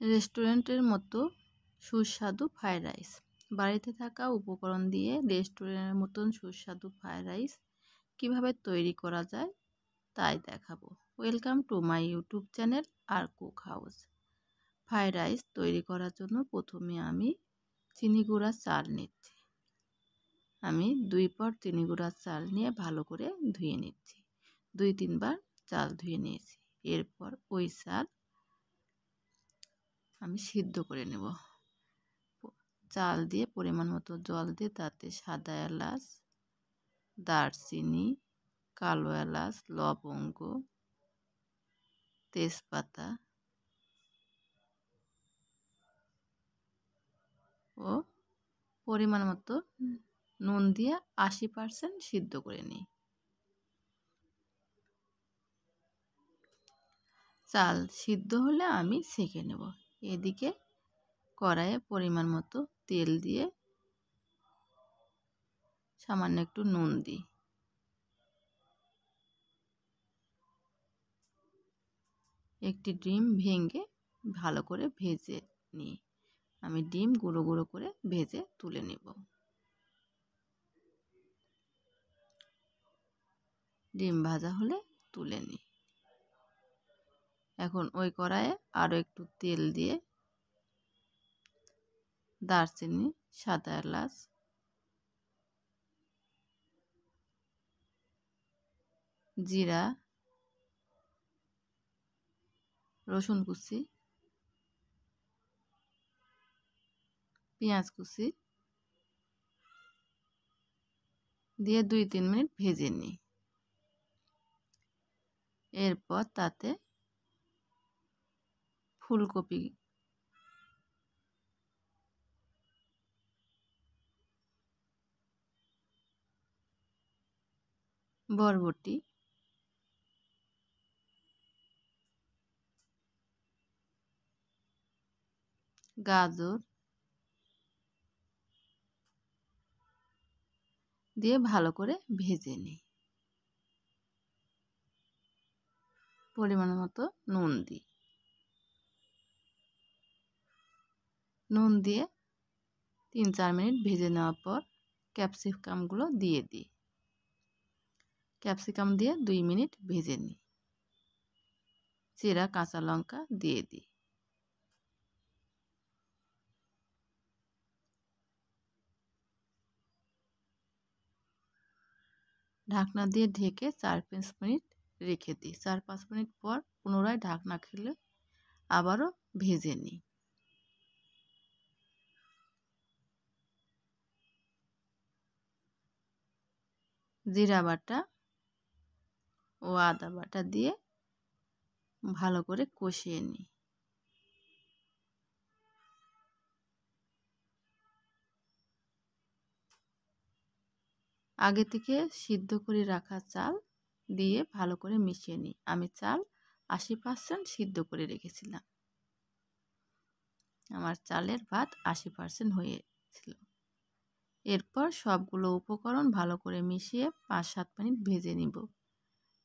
রেস্টুরেন্টের মতো সুস্বাদু ফ্রাইড রাইস। বাড়িতে থাকা উপকরণ দিয়ে রেস্টুরেন্টের মতন সুস্বাদু ফ্রাইড রাইস কীভাবে তৈরি করা যায় তাই দেখাবো। Welcome to my YouTube channel আর কুক হাউস। ফ্রাইড রাইস তৈরি করার জন্য প্রথমে আমি চিনি গুঁড়া চাল নিচ্ছি। আমি 2 পট চিনি গুঁড়া চাল নিয়ে ভালো করে ধুয়ে নিচ্ছি। 2-3 বার চাল ধুয়ে নিয়েছি। এরপর ওই চাল আমি সিদ্ধ করে নেব। চাল দিয়ে পরিমাণ মতো জল দিয়ে তাতে সাদা এলাচ, দারচিনি, কালো এলাচ, লবঙ্গ, তেজপাতা ও পরিমাণ মতো নুন দিয়ে 80% সিদ্ধ করে নিই। চাল সিদ্ধ হলে আমি ছেঁকে নেব। এদিকে কড়াইয়ে পরিমাণ মতো তেল দিয়ে সামান্য একটু নুন দিই। একটি ডিম ভেঙে ভালো করে ভেজে নিই। আমি ডিম গুঁড়ো গুঁড়ো করে ভেজে তুলে নেব। ডিম ভাজা হলে তুলে নিই। এখন ওই কড়াইয়ে আরও একটু তেল দিয়ে দারচিনি, সাদা এলাচ, জিরা, রসুন কুচি, পেঁয়াজ কুচি দিয়ে 2-3 মিনিট ভেজে নিই। এরপর তাতে ফুলকপি, বরবটি, গাজর দিয়ে ভালো করে ভেজে নিই। পরিমাণ মতো নুন দিই। নুন দিয়ে 3-4 মিনিট ভেজে নেওয়ার পর ক্যাপসিকামগুলো দিয়ে দিই। ক্যাপসিকাম দিয়ে 2 মিনিট ভেজে নিই। চেরা কাঁচা লঙ্কা দিয়ে দিই। ঢাকনা দিয়ে ঢেকে 4-5 মিনিট রেখে দিই। 4-5 মিনিট পর পুনরায় ঢাকনা খুলে আবারও ভেজে নিই। জিরা বাটা ও আদা বাটা দিয়ে ভালো করে কষিয়ে নিই। আগে থেকে সিদ্ধ করে রাখা চাল দিয়ে ভালো করে মিশিয়ে নিই। আমি চাল 80% সিদ্ধ করে রেখেছিলাম। আমার চালের ভাত 80% হয়েছিল। এরপর সবগুলো উপকরণ ভালো করে মিশিয়ে 5-7 মিনিট ভেজে নিব।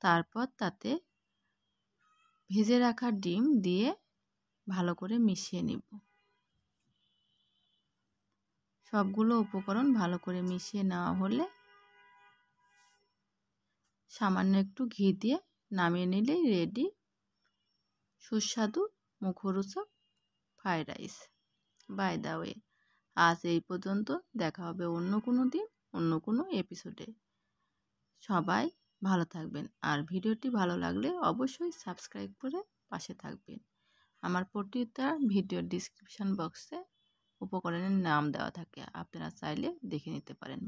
তারপর তাতে ভেজে রাখা ডিম দিয়ে ভালো করে মিশিয়ে নিব। সবগুলো উপকরণ ভালো করে মিশিয়ে নেওয়া হলে সামান্য একটু ঘি দিয়ে নামিয়ে নিলেই রেডি সুস্বাদু মুখরোচক fried rice. By the way, আজ এই পর্যন্ত। দেখা হবে অন্য কোনো দিন অন্য কোনো এপিসোডে। সবাই ভালো থাকবেন। আর ভিডিওটি ভালো লাগলে অবশ্যই সাবস্ক্রাইব করে পাশে থাকবেন। আমার প্রতিটা ভিডিওর ডিসক্রিপশান বক্সে উপকরণের নাম দেওয়া থাকে, আপনারা চাইলে দেখে নিতে পারেন।